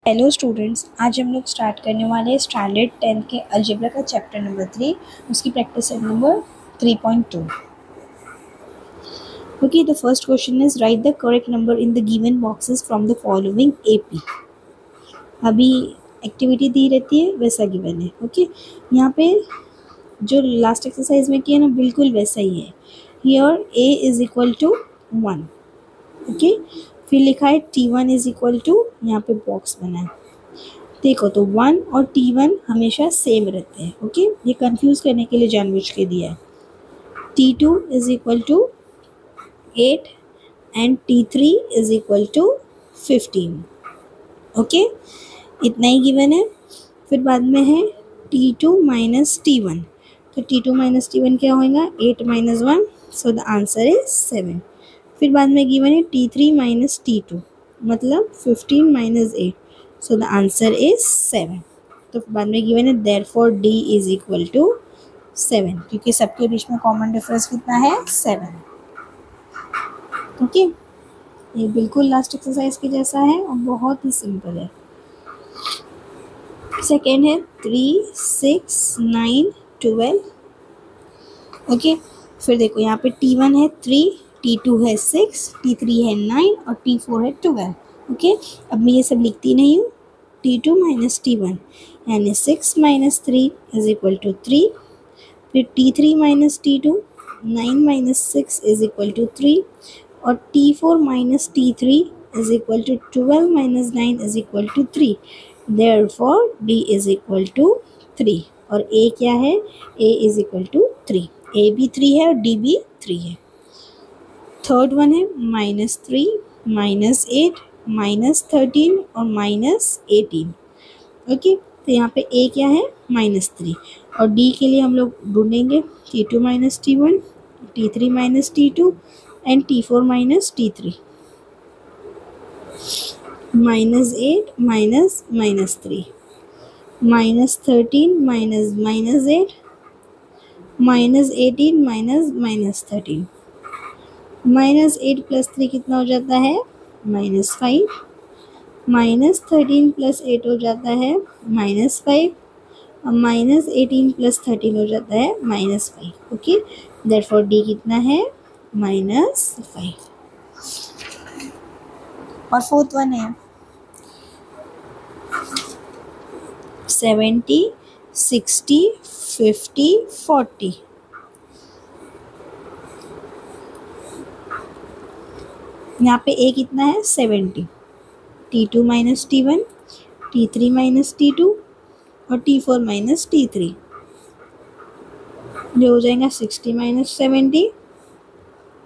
Hello students, आज हम लोग स्टार्ट करने वाले हैं स्टैंडर्ड 10 के अलजेब्रा का चैप्टर नंबर 3, उसकी practice set number 3.2। Okay, the first question is right the correct number in the given boxes from the following AP. अभी एक्टिविटी दी रहती है वैसा गिवन है। ओके, यहाँ पे जो लास्ट एक्सरसाइज में किया ना बिल्कुल वैसा ही है। Here A is equal to 1। Okay, फिर लिखा है T1 इज इक्वल टू, यहाँ पे बॉक्स बना है। देखो तो 1 और T1 हमेशा सेम रहते हैं। ओके, ये कंफ्यूज करने के लिए जानबूझ के दिया है। T2 is equal to 8 and T3 is equal to 15। Okay, इतना ही गिवन है। फिर बाद में है T2 माइनस T1, तो T2 माइनस T1 क्या होगा? 8 minus 1, so the answer is 7। फिर बाद में गिवन है T3 माइनस T2, मतलब 15 minus 8, so the answer is 7। तो बाद में गिवन है therefore D is equal to 7, क्योंकि सबके बीच में कॉमन डिफरेंस कितना है? 7। ओके, ये बिल्कुल लास्ट एक्सरसाइज के जैसा है और बहुत ही सिंपल है। सेकेंड है 3, 6, 9, 12। ओके, फिर देखो यहाँ पे T1 है 3, T2 है 6, T3 है 9 और T4 है 12। ओके, अब मैं ये सब लिखती नहीं हूँ। T2 माइनस T1 यानी 6 माइनस 3 इज इक्वल टू 3। फिर T3 minus T2, 9 minus 6 is equal to 3 और T4 minus T3 is equal to 12 minus 9 is equal to 3। Therefore D is equal to 3 और A क्या है? A is equal to 3। A भी 3 है और D भी 3 है। थर्ड वन है माइनस 3, माइनस 8, माइनस 13 और माइनस 18। ओके, तो यहाँ पे A क्या है? माइनस 3 और D के लिए हम लोग ढूंढेंगे T2 minus T1, T3 minus T2 and T4 minus T3। Minus 8 minus minus 3, minus 13 minus minus 8, minus 18 minus minus 13। Minus 8 plus 3 कितना हो जाता है? माइनस 5। माइनस 13 प्लस 8 हो जाता है माइनस 5 और माइनस 18 प्लस 13 हो जाता है माइनस 5। ओके, देयरफॉर D कितना है? माइनस 5। और फोर्थ वन है 70, 60, 50, 40। यहाँ पे A कितना है? 70। T2 minus T1, T3 minus T2 और T4 माइनस T3, जो हो जाएगा 60 माइनस 70,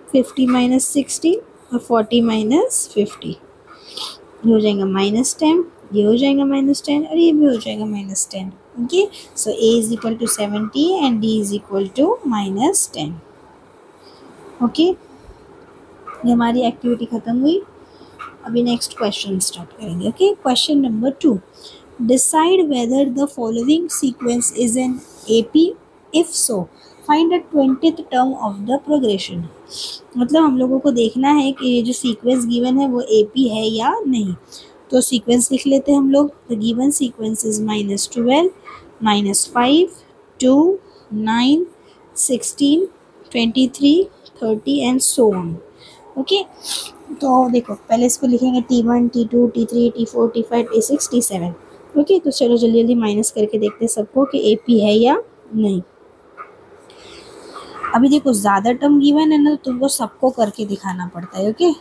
50 माइनस 60 और 40 माइनस 50, ये हो जाएगा माइनस 10, ये हो जाएगा माइनस 10 और ये भी हो जाएगा minus 10। Okay, so A is equal to 70 and D is equal to minus 10। Okay, ये हमारी एक्टिविटी खत्म हुई। अभी नेक्स्ट क्वेश्चन स्टार्ट करेंगे। Okay, question number 2, decide whether the following sequence is an AP, if so find the 20th term of the progression. मतलब हम लोगों को देखना है कि ये जो सीक्वेंस गिवन है वो AP है या नहीं। तो सीक्वेंस लिख लेते हैं हम लोग। The given sequence is -12, -5, 2, 9, 16, 23, 30 and so on. Okay, तो देखो पहले इसको लिखेंगे T1, T2, T3, T4, T5, T6, T7। Okay, तो चलो जल्दी जल्दी माइनस करके देखते हैं सबको कि AP है या नहीं। अभी देखो ज़्यादा टर्म गिवन है ना, तो तुमको सबको करके दिखाना पड़ता है। ओके,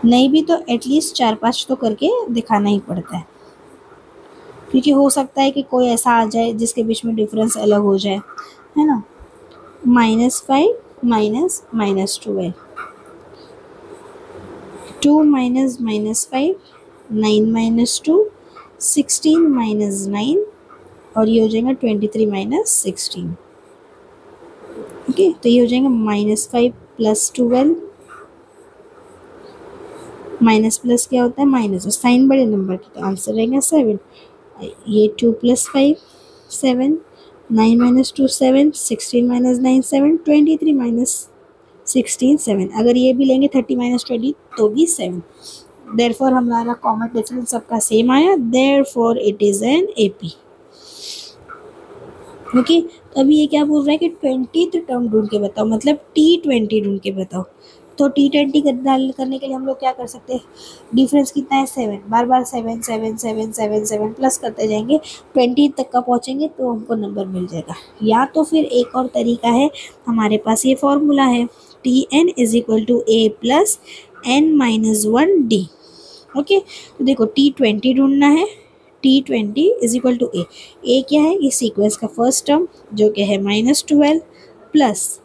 नहीं भी तो एटलीस्ट 4-5 तो करके दिखाना ही पड़ता है, क्योंकि हो सकता है कि कोई ऐसा आ जाए जिसके बीच में डिफरेंस अलग हो जाए, है ना। -5 माइनस -12, 2 माइनस -5, 9 माइनस 2, 16 माइनस 9 और ये हो जाएगा 23 माइनस 16। ओके, तो ये हो जाएगा -5 प्लस 12, माइनस प्लस क्या होता है? माइनस, और साइन बड़े नंबर की, तो आंसर रहेगा 7। ये 2 प्लस 5 7, 9 माइनस 2 7, 16 माइनस 9 7, 23 माइनस 16 7, अगर ये भी लेंगे 30 माइनस 20 तो भी 7। देयरफॉर हमारा कॉमन डिफरेंस सबका सेम आया, therefore it is an AP। Okay, तो अभी ये क्या बोल रहा है कि 20th टर्म ढूंढ के बताओ, मतलब T20 ढूंढ के बताओ। तो T20 करने के लिए हम लोग क्या कर सकते हैं, डिफरेंस कितना है 7, बार बार 7 7 7 7 7 प्लस करते जाएंगे, 20 तक का पहुँचेंगे तो हमको नंबर मिल जाएगा। या तो फिर एक और तरीका है, हमारे पास ये फॉर्मूला है Tn is equal to A plus n-1D। Okay, तो देखो T20 ढूंढना है, T20 इज इक्वल टू ए क्या है, ये सीक्वेंस का फर्स्ट टर्म जो कि है -12 प्लस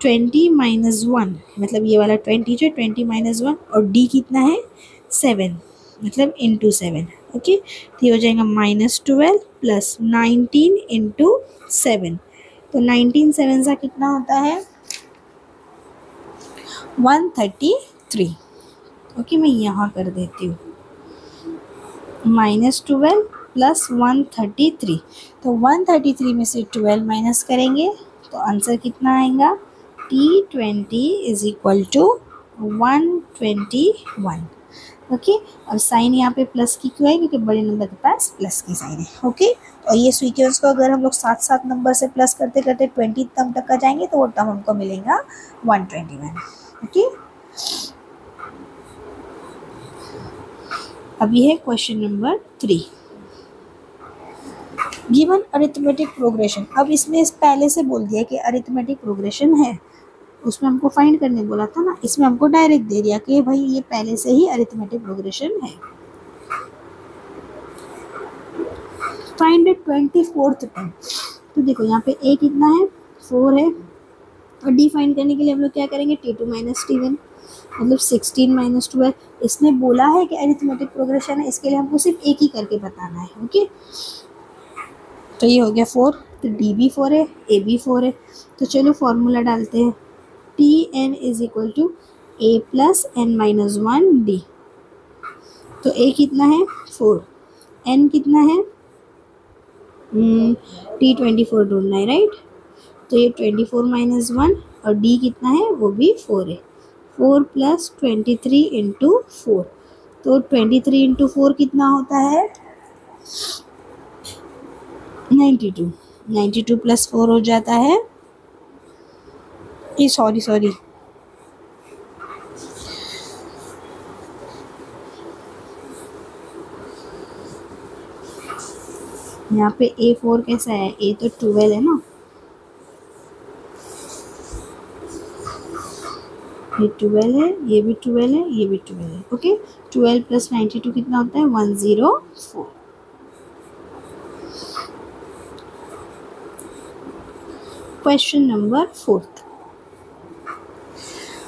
20 माइनस 1, मतलब ये वाला 20 जो 20 माइनस 1, और D कितना है 7, मतलब इंटू 7। ओके, तो ये हो जाएगा -12 प्लस 19 इंटू 7, तो 19 7 सा कितना होता है 133। ओके, मैं यहाँ कर देती हूँ -12 प्लस 133, तो 133 में से 12 माइनस करेंगे तो आंसर कितना आएगा, T20 is equal to 121। Okay, अब साइन यहाँ पे प्लस की क्यों है, क्योंकि बड़े नंबर के पास प्लस की साइन है। ओके, और ये सीक्वेंस को अगर हम लोग साथ साथ नंबर से प्लस करते करते 20 टर्म तक का जाएंगे तो वो टर्म हमको मिलेगा 121। ओके, अभी है question number 3, given arithmetic progression. अब इसमें इस पहले से बोल दिया कि अरिथमेटिक प्रोग्रेशन है, उसमें हमको फाइंड करने बोला था ना, इसमें हमको डायरेक्ट दे दिया कि भाई ये पहले से ही अरिथमेटिक प्रोग्रेशन है। फाइंड 24th टर्म, तो देखो यहाँ पे a कितना है 4 है, और d फाइंड करने के लिए हम लोग क्या करेंगे, T2 माइनस T1, मतलब 16 माइनस 12। इसने बोला है कि अरिथमेटिक प्रोग्रेशन है, इसके लिए हमको सिर्फ एक ही करके बताना है। ओके, तो ये हो गया 4, तो D भी 4 है, A भी 4 है, तो चलो फॉर्मूला डालते हैं, Tn is equal to A plus n-1D। तो A कितना है 4, n कितना है T24 ढूंढना है, राइट, तो ये 24 माइनस 1, और D कितना है वो भी 4 है, 4 प्लस 23 इंटू 4, तो 23 इंटू 4 कितना होता है 92, 92 प्लस 4 हो जाता है, ये सॉरी यहाँ पे A4 कैसा है, A तो 12 है ना, ये 12 है, ये भी 12 है, ये भी 12 है। ओके, 12 प्लस 92 कितना होता है 104। Question number 4,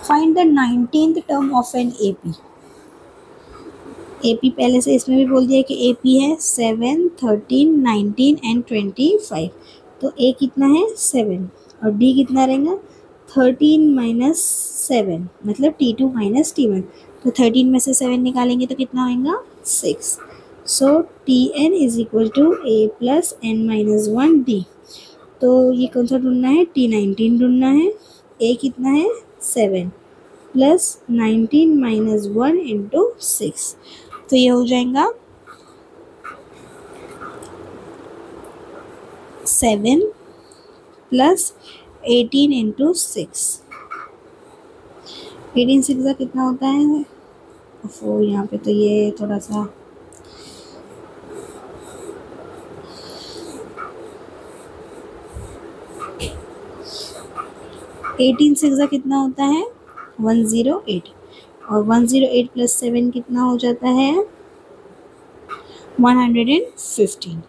find the 19th term of an AP। AP पहले से इसमें भी बोल दिया कि AP है 7 13 19 एंड 25, तो A कितना है 7, और D कितना रहेगा 13 माइनस 7, मतलब T2 माइनस T1, तो 13 में से 7 निकालेंगे तो कितना होगा 6, so Tn is equal to A plus n-1D। तो ये कौन सा ढूंढना है, T19 ढूंढना है, A कितना है 7 प्लस 19 माइनस 1 इंटू 6, तो ये हो जाएगा 7 प्लस 18 इंटू 6, 18 6 का कितना होता है, वो यहाँ पे तो ये थोड़ा सा एटीन सिक्स का कितना होता है 108, और 108 प्लस 7 कितना हो जाता है 115।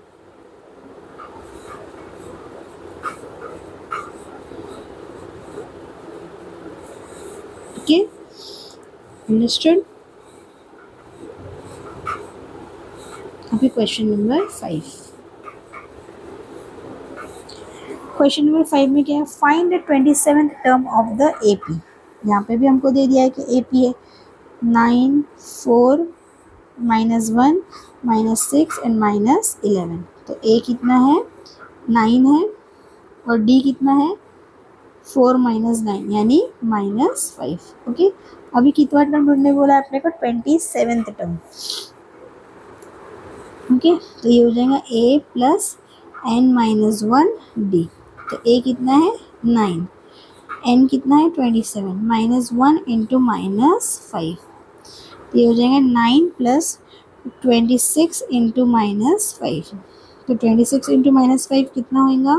Okay, understood. अभी क्वेश्चन नंबर 5, क्वेश्चन नंबर 5 में क्या है, find the 27th term of the AP। यहाँ पे भी हमको दे दिया है कि AP है 9 4 -1 -6 एंड -11, तो A कितना है 9 है, और D कितना है 4 माइनस 9 यानी -5। ओके, अभी कितना टर्म ढूंढने बोला है अपने को? 27th term. ओके, तो ये हो जाएगा a plus n minus 1d। तो a कितना है 9, n कितना है 27, -1 इंटू -5, ये हो जाएगा 9 प्लस 26 इंटू -5। तो 26 इंटू -5 कितना होगा?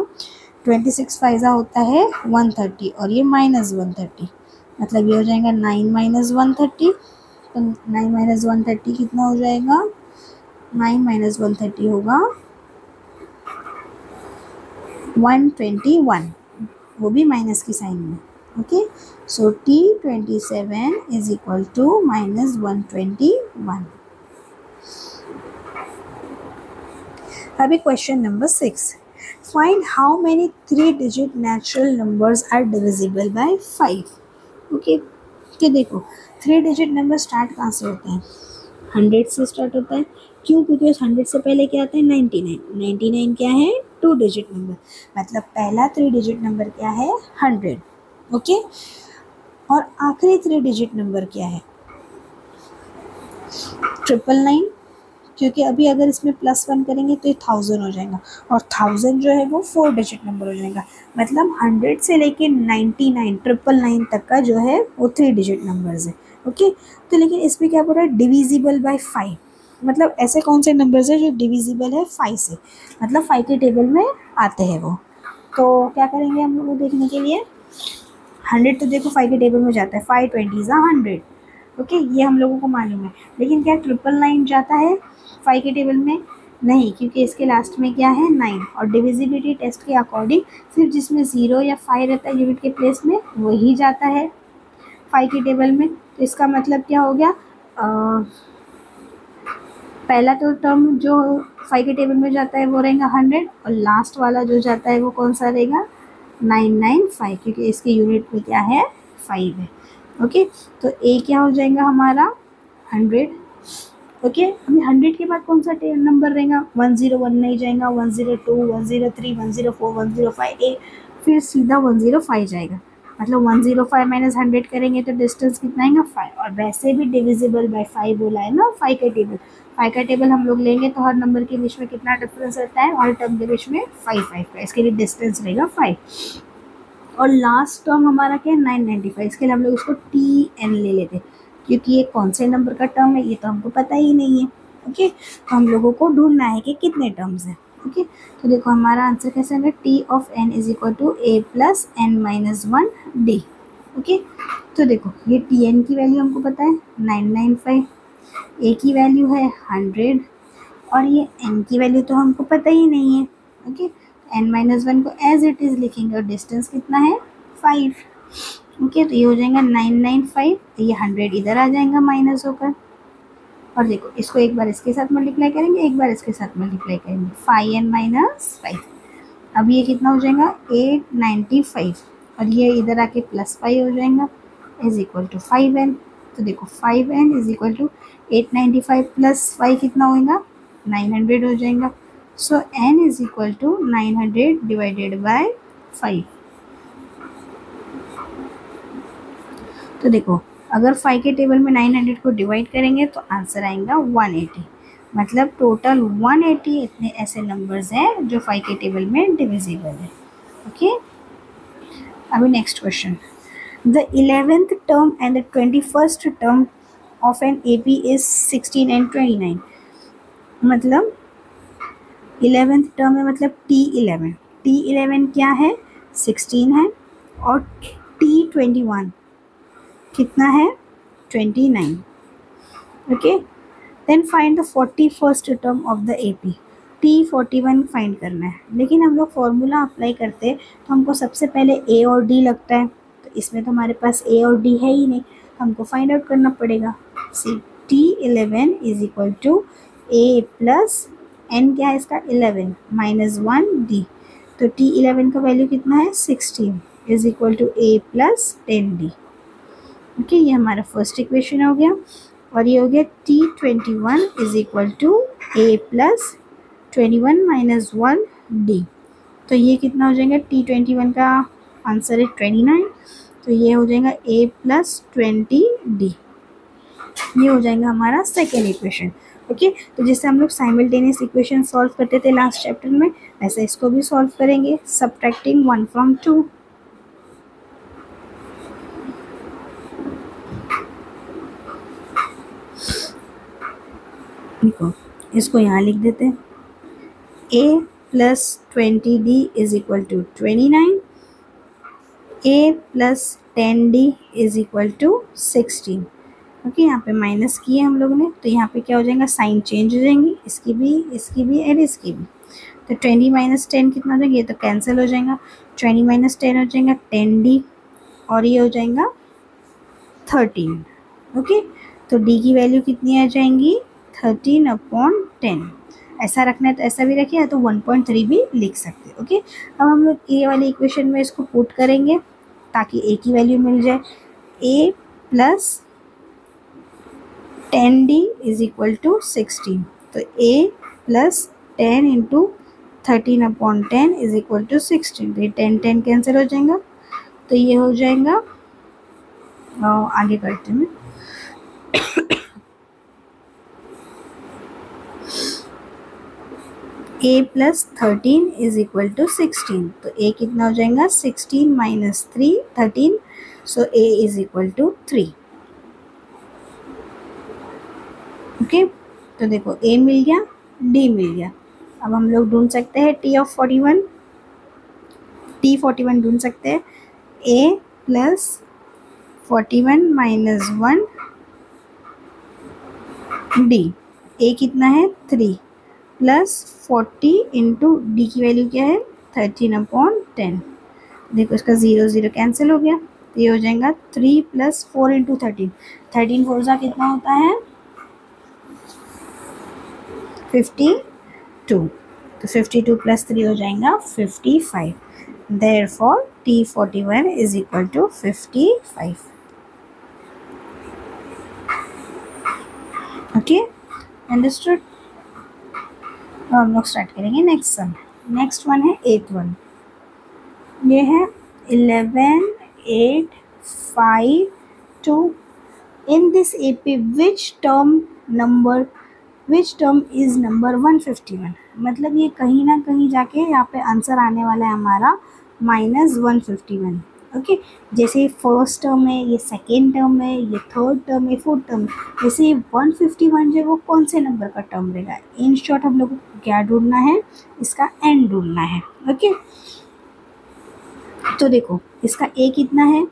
26 फाइजा होता है 130 और ये -130, मतलब ये हो जाएगा 9 माइनस 130। तो 9 माइनस 130 कितना हो जाएगा? 9 माइनस 130 होगा 121, वो भी माइनस की साइन में। Okay, so T27 is equal to -121। अभी question number 6, find how many 3-digit natural numbers are divisible by 5। Okay, तो देखो 3-digit नंबर स्टार्ट कहाँ से होते हैं? 100 से स्टार्ट होता है। क्यों? क्योंकि उस 100 से पहले क्या आता है? 99। 99 क्या है? 2-digit नंबर, मतलब पहला 3-digit नंबर क्या है? 100। ओके, और आखिरी 3-digit नंबर क्या है? 999, क्योंकि अभी अगर इसमें +1 करेंगे तो ये 1000 हो जाएगा, और 1000 जो है वो 4-digit नंबर हो जाएगा, मतलब 100 से लेके 99 999 तक का जो है वो 3-digit नंबर्स है। ओके, तो लेकिन इसमें क्या बोल रहा है? डिविजिबल बाय 5, मतलब ऐसे कौन से नंबर्स है जो डिविजिबल है 5 से, मतलब 5 के टेबल में आते हैं वो। तो क्या करेंगे हम लोग देखने के लिए? 100 तो देखो 5 के टेबल में जाता है, 5 20 100। ओके, ये हम लोगों को मालूम है, लेकिन क्या 999 जाता है 5 के टेबल में? नहीं, क्योंकि इसके लास्ट में क्या है? 9, और डिविजिबिलिटी टेस्ट के अकॉर्डिंग सिर्फ जिसमें 0 या 5 रहता है यूनिट के प्लेस में वही जाता है 5 के टेबल में। तो इसका मतलब क्या हो गया? पहला तो टर्म जो 5 के टेबल में जाता है वो रहेगा 100, और लास्ट वाला जो जाता है वो कौन सा रहेगा? 995, क्योंकि इसके यूनिट में क्या है? 5 है। ओके, तो ए क्या हो जाएगा हमारा? 100। ओके, अभी 100 के बाद कौन सा नंबर रहेगा? 101 नहीं जाएगा, 102 103 104 105 ए, फिर सीधा 105 जाएगा, मतलब 105 माइनस 100 करेंगे तो डिस्टेंस कितना आएगा? 5। और वैसे भी डिविजिबल बाय 5 बोला है ना 5 का टेबल। 5 का टेबल हम लोग लेंगे तो हर नंबर के बीच में कितना डिफरेंस रहता है? हर टर्म के बीच में 5 का, इसके लिए डिस्टेंस रहेगा 5। और लास्ट टर्म हमारा क्या है? 995, इसके लिए हम लोग इसको TN ले लेते हैं, क्योंकि ये कौन से नंबर का टर्म है ये तो हमको पता ही नहीं है। ओके, तो हम लोगों को ढूंढना है कि कितने टर्म्स हैं। ओके, तो देखो हमारा आंसर कैसे होगा? T of n is equal to a plus n minus 1d। Okay, तो देखो ये TN की वैल्यू हमको पता है 995, a की वैल्यू है 100, और ये n की वैल्यू तो हमको पता ही नहीं है। ओके, n माइनस 1 को एज इट इज़ लिखेंगे, और डिस्टेंस कितना है? 5। ओके, तो ये हो जाएगा 995, तो ये 100 इधर आ जाएगा माइनस होकर, और देखो इसको एक बार इसके साथ मल्टीप्लाई करेंगे, एक बार इसके साथ मल्टीप्लाई करेंगे, 5n माइनस 5। अब ये कितना हो जाएगा? 895, और ये इधर आके +5 हो जाएगा इज इक्वल टू 5n। तो देखो 5n is equal to 895 plus 5 कितना होगा? 900 हो जाएगा। So n is equal to 900 divided by 5। तो देखो अगर 5 के टेबल में 900 को डिवाइड करेंगे तो आंसर आएगा 180, मतलब टोटल 180 इतने ऐसे नंबर्स हैं जो 5 के टेबल में डिविजिबल है। ओके, अभी next question, the 11th term and the 21st term of an AP is 16 and 29, मतलब 11th टर्म है मतलब T11 क्या है? 16 है, और T21 कितना है? 29। Okay, then find the 41st term of the AP। T41 find करना है, लेकिन हम लोग फॉर्मूला अप्लाई करते तो हमको सबसे पहले A और D लगता है, तो इसमें तो हमारे पास A और D है ही नहीं, हमको फाइंड आउट करना पड़ेगा। See T11 is equal to A plus n क्या है इसका? 11 माइनस 1D, तो T11 का वैल्यू कितना है? 16 is equal to A plus 10D। Okay, ये हमारा फर्स्ट इक्वेशन हो गया, और ये हो गया T21 is equal to A plus 21 minus 1D। तो ये कितना हो जाएगा? T21 का आंसर इज 29। तो ये हो जाएगा a प्लस 20d, ये हो जाएगा हमारा सेकेंड इक्वेशन। ओके, तो जैसे हम लोग साइमल्टेनियस इक्वेशन सॉल्व करते थे लास्ट चैप्टर में, ऐसे इसको भी सॉल्व करेंगे, सब्ट्रैक्टिंग 1 फ्रॉम 2। देखो इसको यहाँ लिख देते हैं, a plus 20d is equal to 29, a plus 10d is equal to 16। Okay, यहाँ पे माइनस किए हम लोगों ने, तो यहाँ पे क्या हो जाएगा, साइन चेंज हो जाएंगी, इसकी भी एंड इसकी भी। तो 20 माइनस 10 कितना हो जाएगा, ये तो कैंसिल हो जाएगा, 20 माइनस 10 हो जाएगा 10d, और ये हो जाएगा 13। ओके, तो d की वैल्यू कितनी आ जाएंगी, 13/10। ऐसा रखना है तो ऐसा भी रखिए, तो 1.3 भी लिख सकते हैं। ओके, अब हम लोग ए वाले इक्वेशन में इसको पुट करेंगे ताकि a की वैल्यू मिल जाए। a plus 10d is equal to 16, तो a plus 10 into 13/10 is equal to 16। तो ये 10 कैंसिल हो जाएगा, तो ये हो जाएगा, आगे करते हैं, a plus 13 is equal to 16। तो a कितना हो जाएगा, 16 minus 3 13, so a is equal to 3। Okay, तो देखो a मिल गया, d मिल गया। अब हम लोग ढूंढ सकते हैं t41 ढूंढ सकते हैं, a plus 41 minus 1 d, a कितना है 3 प्लस 40 इंटू डी की वैल्यू क्या है 13/10। देखो इसका 0 कैंसिल हो गया, तो ये हो जाएगा 3 प्लस 4 इंटू 13, 13 4 सा कितना होता है 52, तो 52 प्लस 3 हो जाएगा 55। Therefore T41 is equal to 55। Okay, understood. हम लोग स्टार्ट करेंगे नेक्स्ट सम। नेक्स्ट वन है 8th वन, ये है 11 8 5 2। In this AP which term is number 151। मतलब ये कहीं ना कहीं जाके यहाँ पे आंसर आने वाला है हमारा -151। ओके, जैसे फर्स्ट टर्म है, ये सेकेंड टर्म है, ये थर्ड टर्म है, फोर्थ टर्म, जैसे 151 जो है वो कौन से नंबर का टर्म रहेगा। इन शॉर्ट हम लोग को क्या ढूंढना है, इसका एंड ढूंढना है। ओके, तो देखो इसका a कितना है,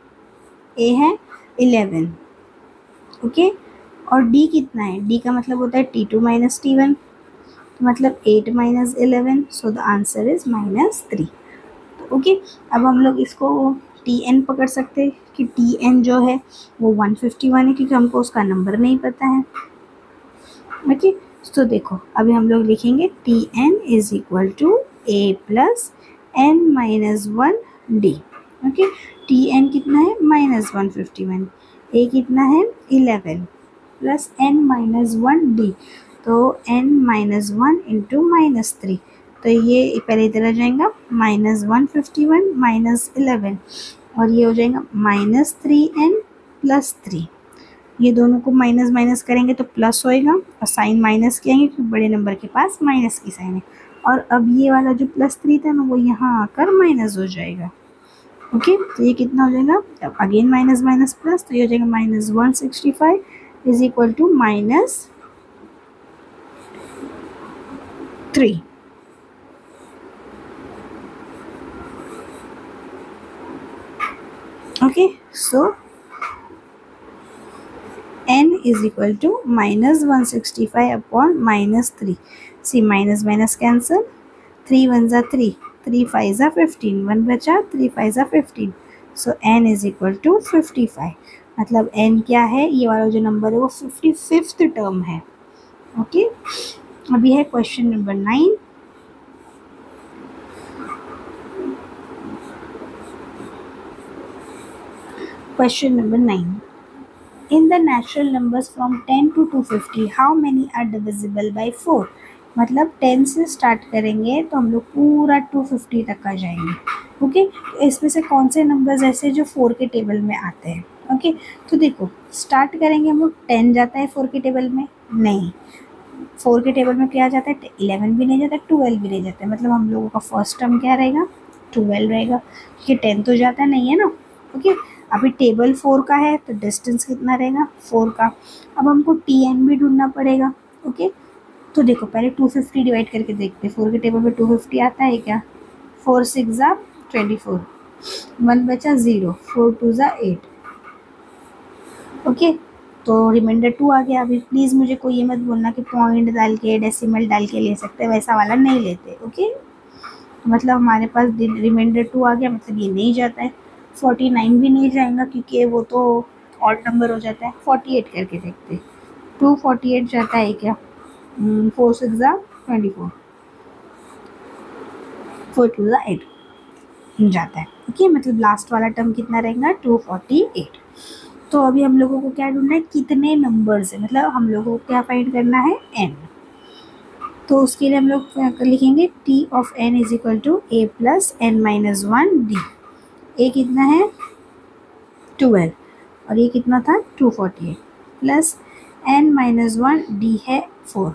a है 11। ओके, और d कितना है, d का मतलब होता है T2 माइनस T1, तो मतलब 8 minus 11, so the answer is -3। Okay, अब हम लोग इसको Tn पकड़ सकते हैं कि Tn जो है वो 151 है, क्योंकि हमको उसका नंबर नहीं पता है। ओके, तो देखो अभी हम लोग लिखेंगे Tn is equal to a plus n minus 1d। Okay, Tn कितना है -151, a कितना है 11 प्लस n माइनस 1d, तो n माइनस 1 इंटू -3, तो ये पहले इधर आ जाएगा -151 माइनस 11, और ये हो जाएगा -3n प्लस 3। ये दोनों को माइनस माइनस करेंगे तो प्लस होएगा, और साइन माइनस किएंगे क्योंकि बड़े नंबर के पास माइनस की साइन है। और अब ये वाला जो +3 था ना वो यहाँ आकर माइनस हो जाएगा। ओके, तो ये कितना हो जाएगा, अब अगेन माइनस माइनस प्लस, तो ये हो जाएगा -165 is equal to -3। Okay, so n is equal to -165 upon -3. See, minus minus cancel, 3 1s are 3, 3 5s are 15, 1 बचा, 3 5s are 15, so n is equal to 55। मतलब n क्या है, ये वाला जो नंबर है वो 55th टर्म है। ओके, अभी है question number 9। Question number 9. In the natural numbers from 10 to 250, how many are divisible by 4? मतलब 10 से स्टार्ट करेंगे तो हम लोग पूरा 250 तक आ जाएंगे। ओके, तो इसमें से कौन से नंबर्स ऐसे जो 4 के टेबल में आते हैं? ओके, तो देखो स्टार्ट करेंगे हम लोग। 10 जाता है 4 के टेबल में? नहीं। 4 के टेबल में क्या जाता है? 11 भी नहीं जाता, 12 भी नहीं जाता है। मतलब हम लोगों का फर्स्ट टर्म क्या रहेगा? 12 रहेगा, क्योंकि 10 तो जाता नहीं है ना। ओके, अभी टेबल 4 का है तो डिस्टेंस कितना रहेगा? 4 का। अब हमको टी एन भी ढूंढना पड़ेगा। ओके, तो देखो पहले 250 डिवाइड करके देखते हैं। 4 के टेबल में 250 आता है क्या? 4 6 जा 24, 1 बचा 0, 4 2 जा 8। ओके, तो रिमाइंडर 2 आ गया। अभी प्लीज़ मुझे कोई ये मत बोलना कि पॉइंट डाल के डेसिमल डाल के ले सकते हैं, वैसा वाला नहीं लेते। ओके, मतलब हमारे पास रिमाइंडर 2 आ गया, मतलब ये नहीं जाता है। 49 भी नहीं जाएगा क्योंकि वो तो ऑड नंबर हो जाता है। 48 करके देखते, 248 जाता है क्या? 4 6 जा 24, 4 2 जा 8 जाता है। ओके, मतलब लास्ट वाला टर्म कितना रहेगा? 248। तो अभी हम लोगों को क्या ढूंढना है? कितने नंबर्स है, मतलब हम लोगों को क्या फाइंड करना है? n। तो उसके लिए हम लोग लिखेंगे t of n is equal to a plus n minus 1 d। a कितना है? 12, और ये कितना था? 248 प्लस n माइनस 1 d है 4।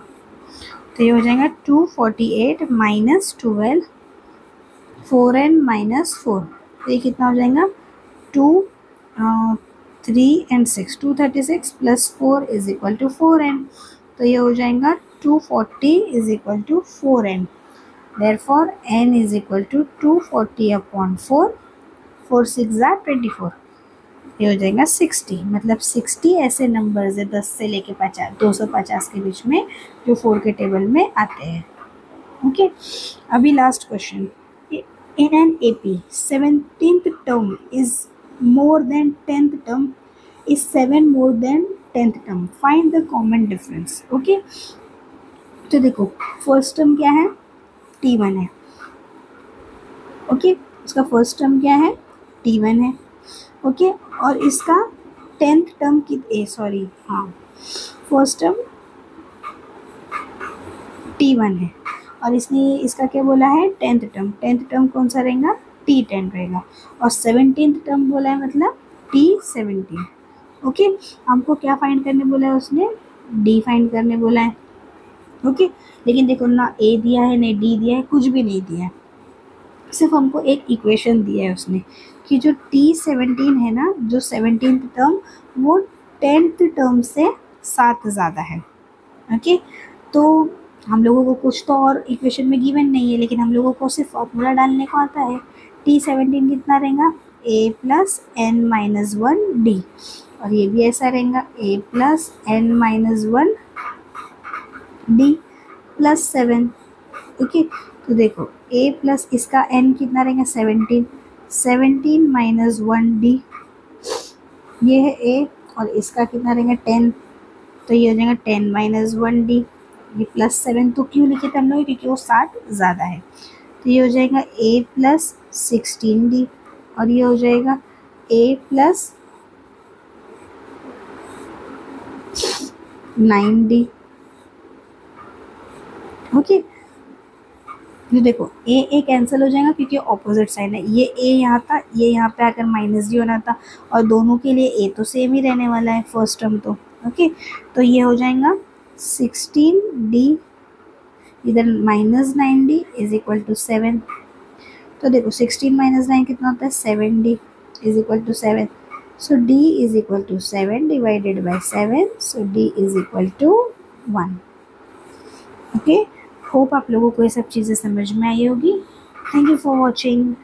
तो ये हो जाएगा 248 माइनस 12, 4n माइनस 4। तो ये कितना हो जाएगा? 2 3 and 6, 236 plus 4 is equal to 4n। तो ये हो जाएगा 240 is equal to 4n। Therefore n is equal to 240 upon 4, 4 6 जा 24, ये हो जाएगा 60। मतलब 60 ऐसे नंबर्स है 10 से लेके 50 250 के बीच में जो 4 के टेबल में आते हैं। ओके, अभी last question. In an AP, 17th term is more than 10th term, is 7 more than 10th term. Find the common difference. Okay, तो देखो फर्स्ट टर्म क्या है? T1 है। ओके, उसका फर्स्ट टर्म क्या है? T1 है। ओके, और इसका 10th टर्म की फर्स्ट टर्म T1 है, और इसने इसका क्या बोला है? 10th term. 10th टर्म कौन सा रहेगा? T10 रहेगा। और 17th टर्म बोला है मतलब T17। ओके, हमको क्या फाइंड करने बोला है उसने? D फाइंड करने बोला है। ओके, लेकिन देखो ना A दिया है, नहीं D दिया है, कुछ भी नहीं दिया है। सिर्फ हमको एक इक्वेशन दिया है उसने कि जो T17 है ना, जो 17th टर्म, वो 10th टर्म से 7 ज़्यादा है। ओके, तो हम लोगों को कुछ तो और इक्वेशन में गिवन नहीं है, लेकिन हम लोगों को सिर्फ फॉर्मूला डालने को आता है। T17 कितना रहेगा? a plus N minus 1 D, और ये भी ऐसा रहेगा a plus N minus 1 D plus 7। Okay, तो देखो a प्लस इसका n कितना रहेगा? 17, 17 माइनस 1 डी, ये है a, और इसका कितना रहेगा? 10, तो ये हो जाएगा 10 माइनस 1 डी, ये प्लस 7। तो क्यों लिखे थे हम लोग? क्योंकि वो 60 ज़्यादा है। तो ये हो जाएगा a प्लस 16 डी, और ये हो जाएगा a प्लस 9 डी। ओके, तो देखो ए कैंसिल हो जाएगा क्योंकि ऑपोजिट साइन है। ये a यहाँ था, ये यहाँ पे आकर माइनस डी होना था, और दोनों के लिए a तो सेम ही रहने वाला है फर्स्ट टर्म तो। ओके, तो ये हो जाएगा 16d इधर minus 9d is equal to 7। तो देखो 16 माइनस 9 कितना होता है? 7d is equal to 7। So d is equal to 7 divided by 7, so d is equal to 1। Okay, hope आप लोगों को ये सब चीज़ें समझ में आई होगी। Thank you for watching.